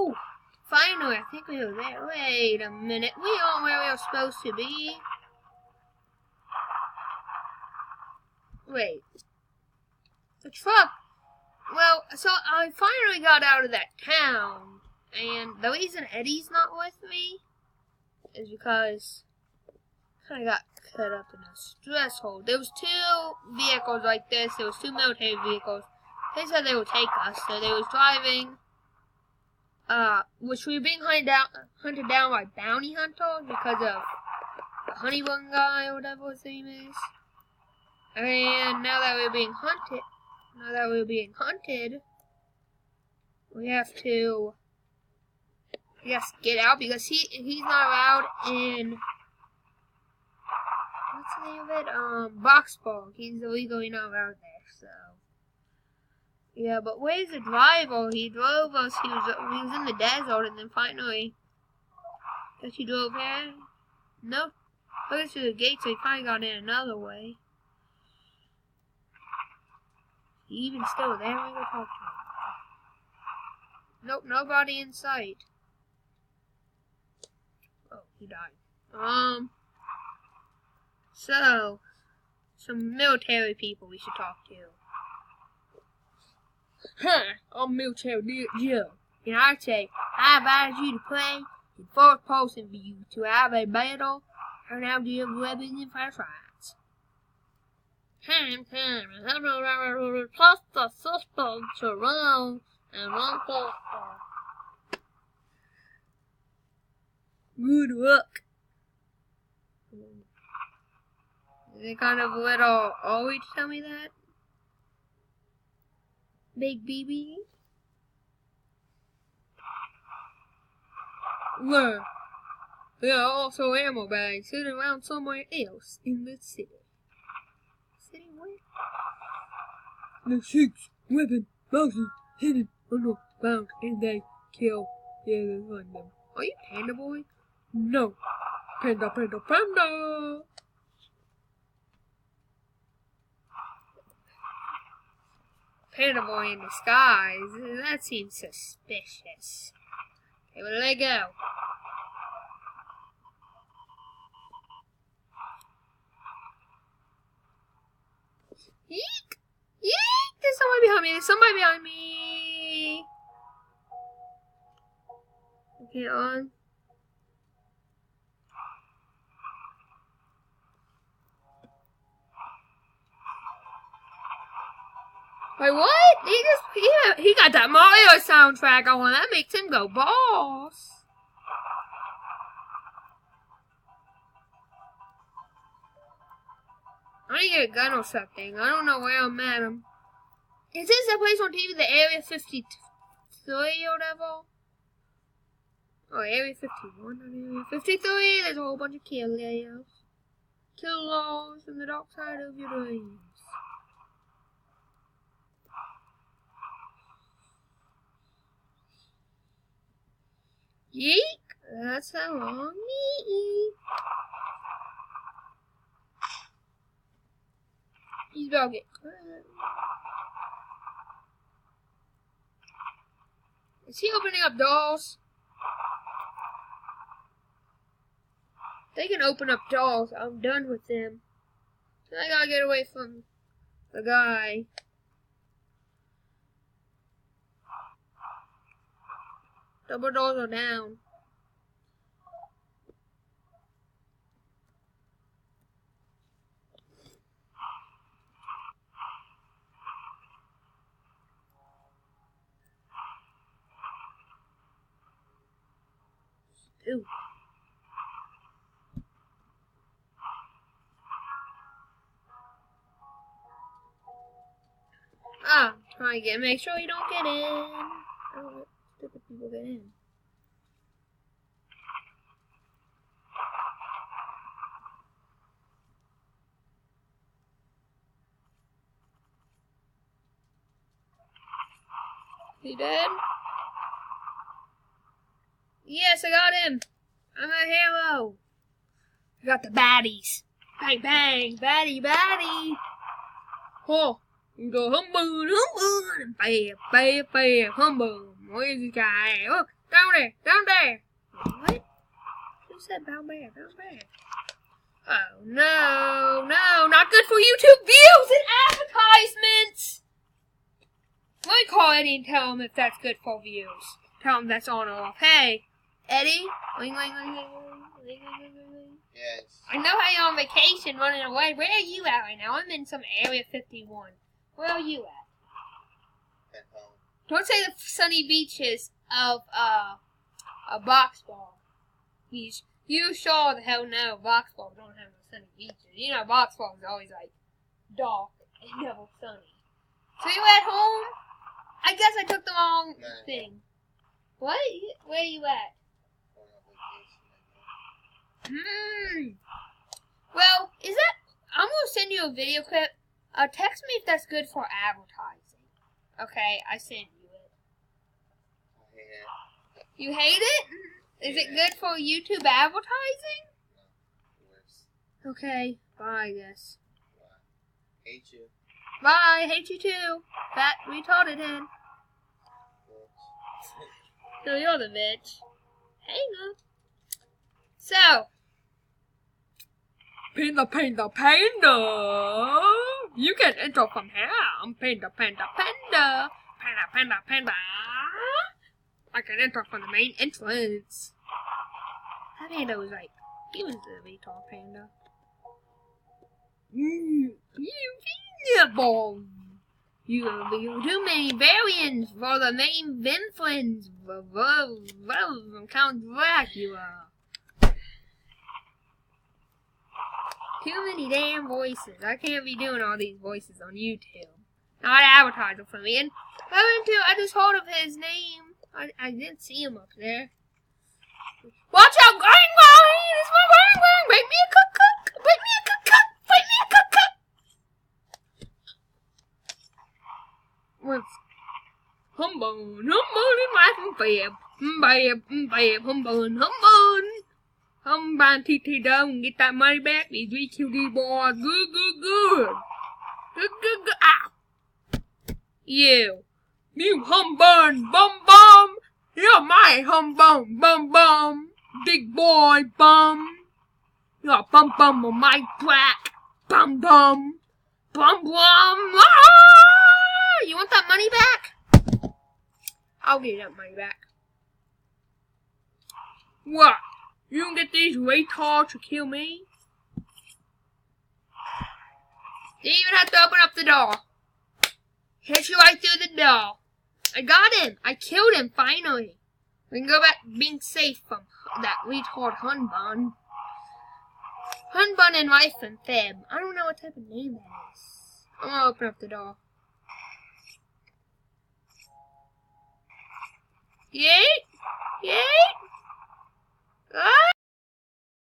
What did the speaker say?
Whew. Finally, I think we were there. Wait a minute. We aren't where we are supposed to be. Wait. The truck. Well, so I finally got out of that town. And the reason Eddie's not with me is because I kind of got cut up in a stress hole. There was 2 vehicles like this. There was 2 military vehicles. They said they would take us, so they was driving. Which we were being hunted down by bounty hunters because of the honey bun guy or whatever his name is. And now that we're being hunted, we have to, I guess, get out because he's not allowed in, what's the name of it? Boxburg. He's illegally not allowed there, so. Yeah, but where's the driver? He drove us. He was in the desert, and then finally, guess he drove here. Nope. Goes through the gate, so he finally got in another way. He even still there. We go talk to him. Nope, nobody in sight. Oh, he died. So some military people we should talk to. Huh, I'm military Joe. And I say, I advise you to play in first person view to have a battle and now do you have weapons and flashlights. Time, I'm gonna trust the system to run and run faster. Good luck. Is it kind of a little always tell me that? Big BB? Well, there are also ammo bags sitting around somewhere else in the city. City where? The 6 weapon boxes hidden under bound and they kill the others on them. Are you Panda Boy? No. Panda. Panda Boy in disguise? That seems suspicious. Okay, well, let go. Yeek! Yeek! There's somebody behind me! Okay, on. Wait, what? He got that Mario soundtrack on. That makes him go boss. I need to get a gun or something. I don't know where I'm at. Is this the place on TV, the Area 53 or whatever? Oh, Area 51, not Area 53. There's a whole bunch of killers. Killers from the dark side of your dreams. Yeek! That's a long yeek. He's about to get caught. Is he opening up doors? They can open up doors. I'm done with them. I gotta get away from the guy. Double doors are down. Ooh. Trying to make sure you don't get in. I don't let stupid people get in. He dead? Yes, I got him. I'm a hero. I got the baddies. Bang, bang, baddie. Oh, you go humbug, bam, bam, bam, humbug. Where's this guy? Oh, Down there! Down there! What? Who said down there? Down there? Oh, no, no, not good for YouTube views and advertisements! Let me call Eddie and tell him if that's good for views. Tell him that's on or off. Hey, Eddie? Ling, ling, ling, ling, ling, ling, ling, ling. Yes. I know how you're on vacation running away. Where are you at right now? I'm in some Area 51. Where are you at? At home. Don't say the sunny beaches of, a box ball. You sure the hell know box balls don't have no sunny beaches. You know box balls is always like dark and never sunny. So you at home? I guess I took the wrong thing. What? Where are you at? Well, is that... I'm going to send you a video clip. Text me if that's good for advertising. Okay, I sent you it. Yeah. You hate it? Is it good for YouTube advertising? No. Worse. Okay, bye, I guess. Hate you. Bye, hate you too. Fat retarded head. No, you're the bitch. Hey, no. So. Panda, panda, panda. You can enter from here. Panda, panda, panda. Panda, panda, panda. I can enter from the main entrance. That panda was like, he was a retard panda. You vegetable. You too many variants for the main influence. Count Dracula. Too many damn voices. I can't be doing all these voices on YouTube. Not advertising for me. And I just heard of his name. I didn't see him up there. Watch out, gang bang! It's my gang bang! Break me a cook! Break me a cook! Break me a cook! What's humbone in my fab, humbone. Humbone, TT don't get that money back. These VQD boys, good. Ow! You humbone, bum. You're my humbone, bum. Big boy, bum. You're bum on my back, bum. Ah! You want that money back? I'll get that money back. What? You don't get these retards to kill me? Didn't even have to open up the door. Hit you right through the door. I got him. I killed him, finally. We can go back being safe from that retard Hunbun. Hunbun and Life and Fib. I don't know what type of name that is. I'm gonna open up the door. Yeet! Ah!